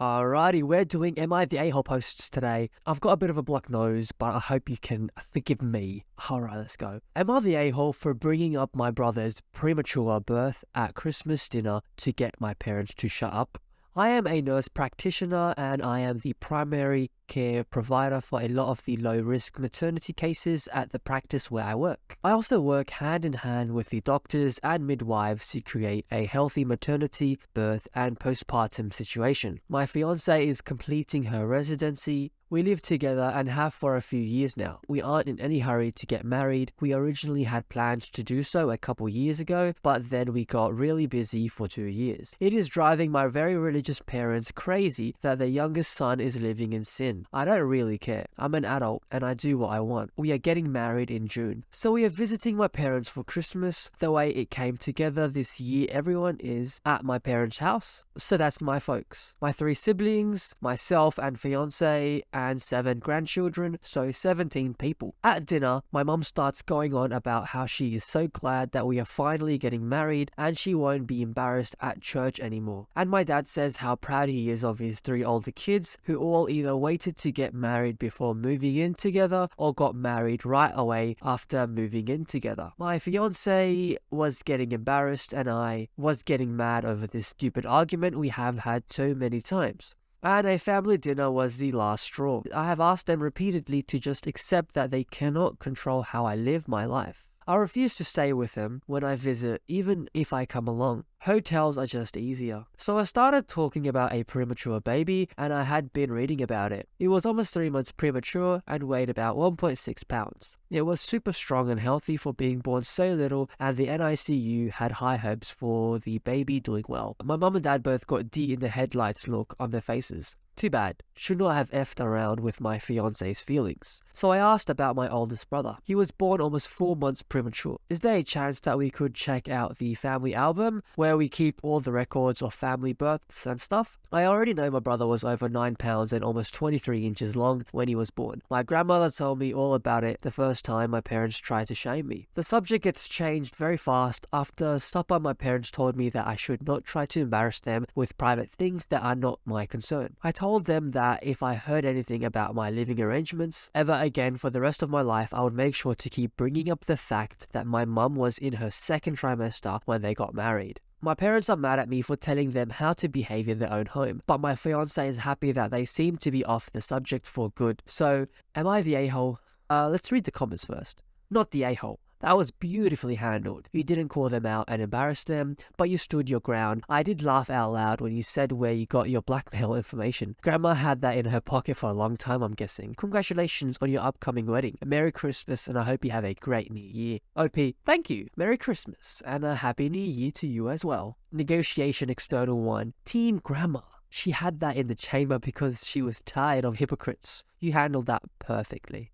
Alrighty, we're doing Am I the A-hole posts today. I've got a bit of a blocked nose, but I hope you can forgive me. Alright, let's go. Am I the a-hole for bringing up my brother's premature birth at Christmas dinner to get my parents to shut up? I am a nurse practitioner and I am the primary care provider for a lot of the low-risk maternity cases at the practice where I work. I also work hand in hand with the doctors and midwives to create a healthy maternity, birth and postpartum situation. My fiance is completing her residency. We live together and have for a few years now. We aren't in any hurry to get married. We originally had plans to do so a couple years ago, but then we got really busy for 2 years. It is driving my very religious parents crazy that their youngest son is living in sin. I don't really care. I'm an adult and I do what I want. We are getting married in June. So we are visiting my parents for Christmas. The way it came together this year, everyone is at my parents' house. So that's my folks. My 3 siblings, myself and fiance, and 7 grandchildren, so 17 people. At dinner, my mum starts going on about how she is so glad that we are finally getting married and she won't be embarrassed at church anymore. And my dad says how proud he is of his 3 older kids who all either waited to get married before moving in together or got married right away after moving in together. My fiance was getting embarrassed and I was getting mad over this stupid argument we have had so many times. And a family dinner was the last straw. I have asked them repeatedly to just accept that they cannot control how I live my life. I refuse to stay with them when I visit, even if I come along. Hotels are just easier. So I started talking about a premature baby and I had been reading about it. It was almost 3 months premature and weighed about 1.6 pounds. It was super strong and healthy for being born so little and the NICU had high hopes for the baby doing well. My mum and dad both got D in the headlights look on their faces. Too bad. Should not have effed around with my fiance's feelings. So I asked about my oldest brother. He was born almost 4 months premature. Is there a chance that we could check out the family album where we keep all the records of family births and stuff? I already know my brother was over 9 pounds and almost 23 inches long when he was born. My grandmother told me all about it the first time my parents tried to shame me. The subject gets changed very fast. After supper, my parents told me that I should not try to embarrass them with private things that are not my concern. I told them that if I heard anything about my living arrangements ever again for the rest of my life, I would make sure to keep bringing up the fact that my mum was in her 2nd trimester when they got married. My parents are mad at me for telling them how to behave in their own home, but my fiance is happy that they seem to be off the subject for good. So, am I the a-hole? Let's read the comments first. Not the a-hole. That was beautifully handled. You didn't call them out and embarrass them, but you stood your ground. I did laugh out loud when you said where you got your blackmail information. Grandma had that in her pocket for a long time, I'm guessing. Congratulations on your upcoming wedding. Merry Christmas and I hope you have a great new year. OP, thank you. Merry Christmas and a happy new year to you as well. Negotiation external 1. Team Grandma. She had that in the chamber because she was tired of hypocrites. You handled that perfectly.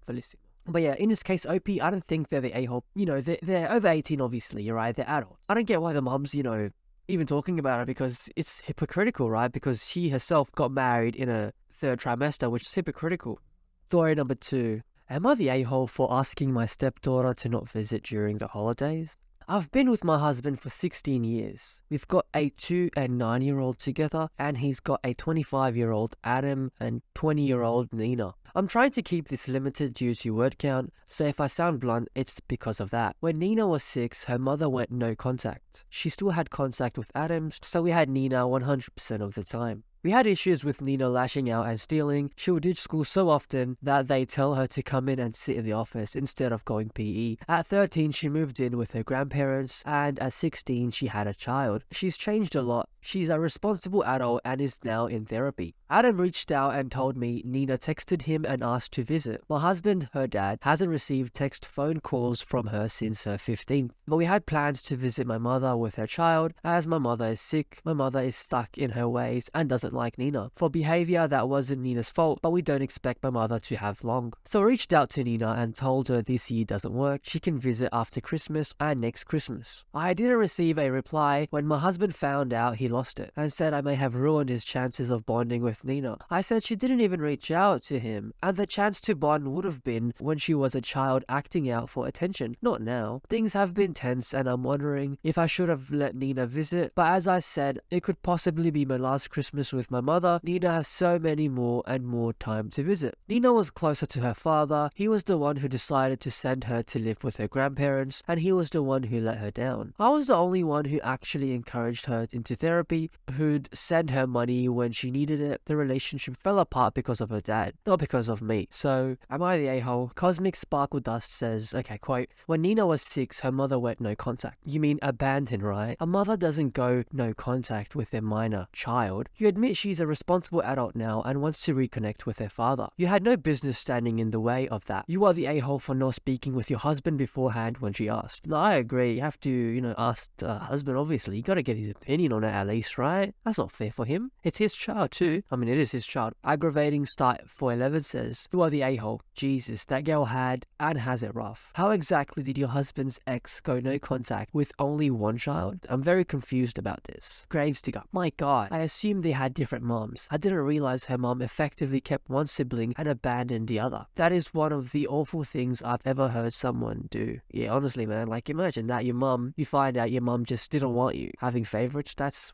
Felicity. But yeah, in this case, OP, I don't think they're the a-hole. You know, they're over 18, obviously, right? They're adults. I don't get why the mum's, even talking about it because it's hypocritical, right? Because she herself got married in a 3rd trimester, which is hypocritical. Story number 2. Am I the a-hole for asking my stepdaughter to not visit during the holidays? I've been with my husband for 16 years. We've got a 2 and 9-year-old together, and he's got a 25-year-old Adam and 20-year-old Nina. I'm trying to keep this limited due to word count, so if I sound blunt, it's because of that. When Nina was 6, her mother went no contact. She still had contact with Adam, so we had Nina 100% of the time. We had issues with Nina lashing out and stealing. She would ditch school so often that they tell her to come in and sit in the office instead of going PE. At 13, she moved in with her grandparents, and at 16, she had a child. She's changed a lot. She's a responsible adult and is now in therapy. Adam reached out and told me Nina texted him and asked to visit. My husband, her dad, hasn't received text phone calls from her since her 15th. But we had plans to visit my mother with her child. As my mother is sick, my mother is stuck in her ways and doesn't like Nina for behavior that wasn't Nina's fault, but we don't expect my mother to have long. So I reached out to Nina and told her this year doesn't work. She can visit after Christmas and next Christmas. I didn't receive a reply when my husband found out he lost it and said I may have ruined his chances of bonding with Nina. I said she didn't even reach out to him and the chance to bond would have been when she was a child acting out for attention, not now. Things have been tense and I'm wondering if I should have let Nina visit, but as I said, it could possibly be my last Christmas with with my mother, Nina has so many more and more time to visit. Nina was closer to her father. He was the one who decided to send her to live with her grandparents, and he was the one who let her down. I was the only one who actually encouraged her into therapy, who'd send her money when she needed it. The relationship fell apart because of her dad, not because of me. So, am I the a-hole? Cosmic Sparkle Dust says, okay, quote, when Nina was 6, her mother went no contact. You mean abandoned, right? A mother doesn't go no contact with their minor child. You admit she's a responsible adult now and wants to reconnect with her father. You had no business standing in the way of that. You are the a-hole for not speaking with your husband beforehand when she asked. No, I agree. You have to, ask the husband, obviously. You gotta get his opinion on it at least, right? That's not fair for him. It's his child too. I mean, it is his child. Aggravating Start 411 says, you are the a-hole. Jesus, that girl had and has it rough. How exactly did your husband's ex go no contact with only one child? I'm very confused about this. Gravesdigger, my god, I assumed they had different moms. I didn't realize her mom effectively kept one sibling and abandoned the other. That is one of the awful things I've ever heard someone do. Yeah, honestly, man, like imagine that you find out your mom just didn't want you. Having favorites, that's...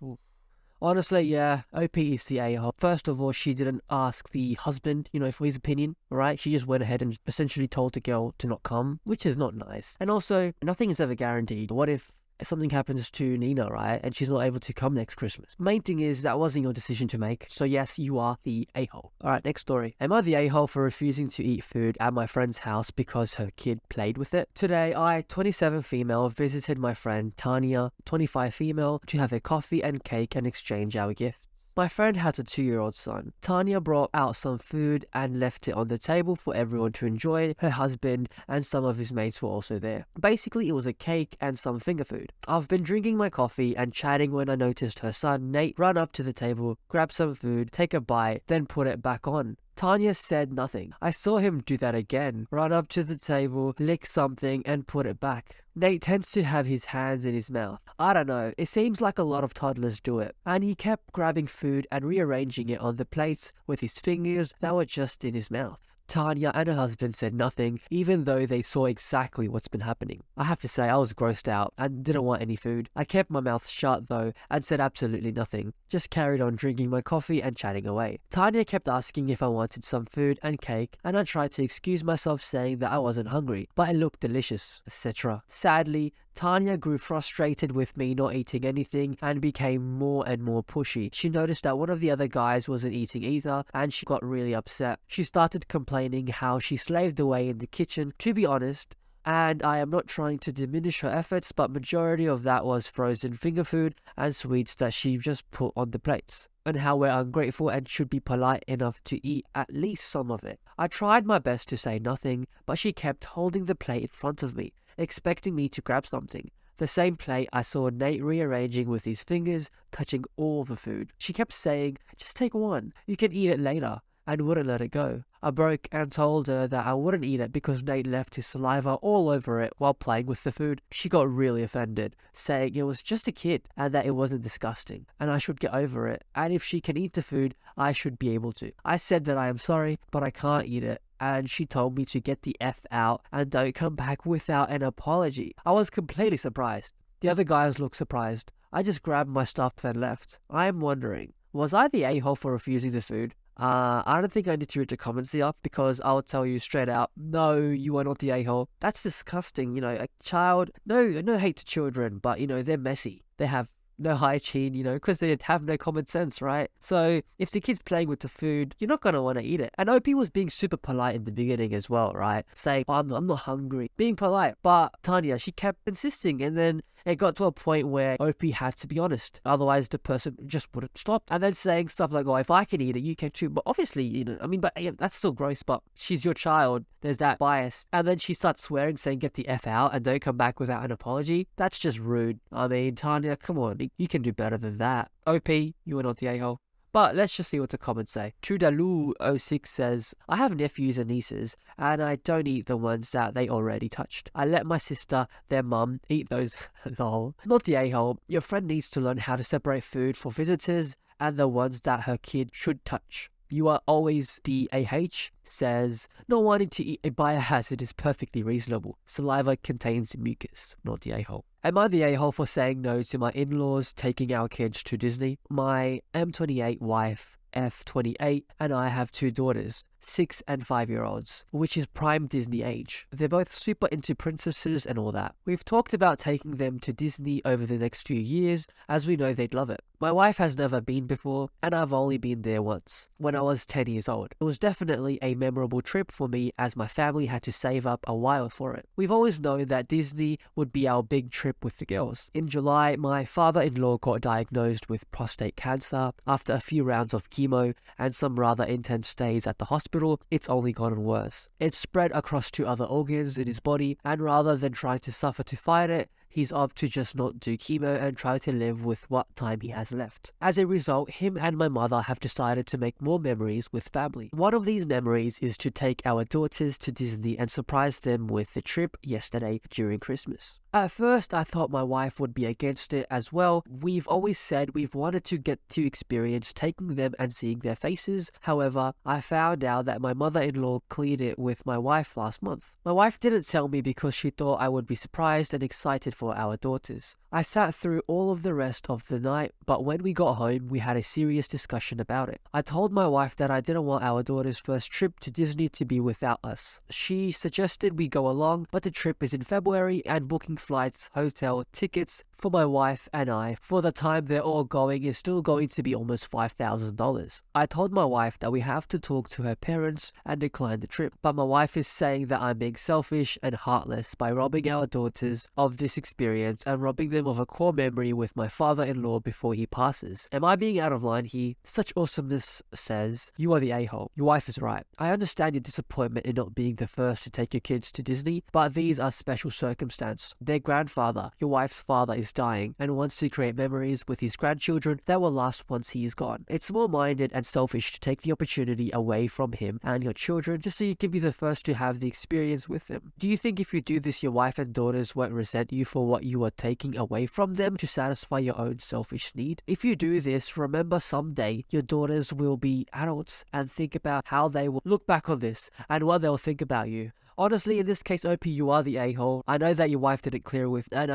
Honestly, yeah, OP is the a-hole. First of all, she didn't ask the husband, for his opinion, right? She just went ahead and essentially told the girl to not come, which is not nice. And also, nothing is ever guaranteed. What if something happens to Nina, right? And she's not able to come next Christmas. Main thing is that wasn't your decision to make. So yes, you are the a-hole. Alright, next story. Am I the a-hole for refusing to eat food at my friend's house because her kid played with it? Today, I, 27 female, visited my friend Tanya, 25 female, to have a coffee and cake and exchange our gifts. My friend has a 2-year-old son. Tanya brought out some food and left it on the table for everyone to enjoy. Her husband and some of his mates were also there. Basically, it was a cake and some finger food. I've been drinking my coffee and chatting when I noticed her son, Nate, run up to the table, grab some food, take a bite, then put it back on. Tanya said nothing. I saw him do that again. Run up to the table, lick something, and put it back. Nate tends to have his hands in his mouth. I don't know, it seems like a lot of toddlers do it. And he kept grabbing food and rearranging it on the plates with his fingers that were just in his mouth. Tanya and her husband said nothing, even though they saw exactly what's been happening. I have to say, I was grossed out and didn't want any food. I kept my mouth shut though and said absolutely nothing. Just carried on drinking my coffee and chatting away. Tanya kept asking if I wanted some food and cake, and I tried to excuse myself saying that I wasn't hungry, but it looked delicious, etc. Sadly, Tanya grew frustrated with me not eating anything and became more and more pushy. She noticed that one of the other guys wasn't eating either and she got really upset. She started complaining how she slaved away in the kitchen, to be honest, and I am not trying to diminish her efforts, but majority of that was frozen finger food and sweets that she just put on the plates, and how we're ungrateful and should be polite enough to eat at least some of it. I tried my best to say nothing, but she kept holding the plate in front of me, expecting me to grab something. The same plate I saw Nate rearranging with his fingers, touching all the food. She kept saying, just take one, you can eat it later, and wouldn't let it go. I broke and told her that I wouldn't eat it because Nate left his saliva all over it while playing with the food. She got really offended, saying it was just a kid and that it wasn't disgusting and I should get over it, and if she can eat the food, I should be able to. I said that I am sorry, but I can't eat it, and she told me to get the F out and don't come back without an apology. I was completely surprised. The other guys looked surprised. I just grabbed my stuff and left. I am wondering, was I the a-hole for refusing the food? I don't think I need to read the comments here because I'll tell you straight out, no, you are not the a-hole. That's disgusting, a child, no hate to children, but, they're messy. They have no hygiene, because they have no common sense, right? So if the kid's playing with the food, you're not going to want to eat it. And OP was being super polite in the beginning as well, right? Saying, oh, I'm not hungry. Being polite. But Tanya, she kept insisting, and then it got to a point where OP had to be honest. Otherwise, the person just wouldn't stop. And then saying stuff like, oh, if I can eat it, you can too. But obviously, but that's still gross, but she's your child. There's that bias. And then she starts swearing, saying, get the F out and don't come back without an apology. That's just rude. Tanya, come on. You can do better than that. OP, you are not the a-hole. But let's just see what the comments say. Trudalu06 says, I have nephews and nieces, and I don't eat the ones that they already touched. I let my sister, their mum, eat those. Lol. Not the a-hole. Your friend needs to learn how to separate food for visitors and the ones that her kid should touch. You are always the AH says, not wanting to eat a biohazard is perfectly reasonable. Saliva contains mucus, not the a-hole. Am I the a-hole for saying no to my in-laws taking our kids to Disney? My M28 wife, F28, and I have 2 daughters, 6 and 5-year-olds, which is prime Disney age. They're both super into princesses and all that. We've talked about taking them to Disney over the next few years, as we know they'd love it. My wife has never been before, and I've only been there once, when I was 10 years old. It was definitely a memorable trip for me, as my family had to save up a while for it. We've always known that Disney would be our big trip with the girls. In July, my father-in-law got diagnosed with prostate cancer. After a few rounds of chemo and some rather intense stays at the hospital, it's only gotten worse. It's spread across 2 other organs in his body, and rather than trying to suffer to fight it, he's opted to just not do chemo and try to live with what time he has left. As a result, him and my mother have decided to make more memories with family. One of these memories is to take our daughters to Disney and surprise them with the trip yesterday during Christmas. At first, I thought my wife would be against it as well. We've always said we've wanted to get to experience taking them and seeing their faces. However, I found out that my mother-in-law cleared it with my wife last month. My wife didn't tell me because she thought I would be surprised and excited for our daughters. I sat through all of the rest of the night, but when we got home, we had a serious discussion about it. I told my wife that I didn't want our daughter's first trip to Disney to be without us. She suggested we go along, but the trip is in February and booking flights, hotel, tickets for my wife and I for the time they're all going is still going to be almost $5,000. I told my wife that we have to talk to her parents and decline the trip, but my wife is saying that I'm being selfish and heartless by robbing our daughters of this experience and robbing them of a core memory with my father-in-law before he passes. Am I being out of line here? Such awesomeness says, you are the a-hole. Your wife is right. I understand your disappointment in not being the first to take your kids to Disney, but these are special circumstances. Their grandfather, your wife's father, is dying and wants to create memories with his grandchildren that will last once he is gone. It's small-minded and selfish to take the opportunity away from him and your children just so you can be the first to have the experience with them. Do you think if you do this, your wife and daughters won't resent you for what you are taking away from them to satisfy your own selfish need? If you do this, remember someday your daughters will be adults and think about how they will look back on this and what they'll think about you. Honestly, in this case, OP, you are the a-hole. I know that your wife didn't clear with, and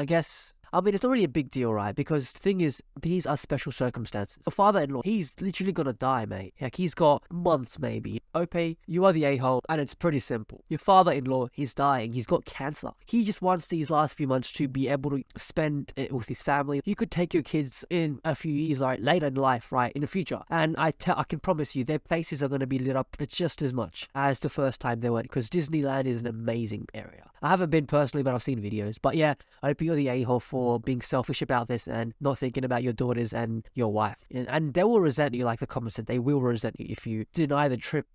I mean, it's not really a big deal, right? Because the thing is, these are special circumstances. Your father-in-law, he's literally gonna die, mate. Like, he's got months, maybe. OP, you are the a-hole, and it's pretty simple. Your father-in-law, he's dying. He's got cancer. He just wants these last few months to be able to spend it with his family. You could take your kids in a few years, right, later in life, right, in the future. And I can promise you, their faces are gonna be lit up just as much as the first time they went, because Disneyland is an amazing area. I haven't been personally, but I've seen videos. But yeah, I hope you're the a-hole for being selfish about this and not thinking about your daughters and your wife. And they will resent you, like the comments said, they will resent you if you deny the trip.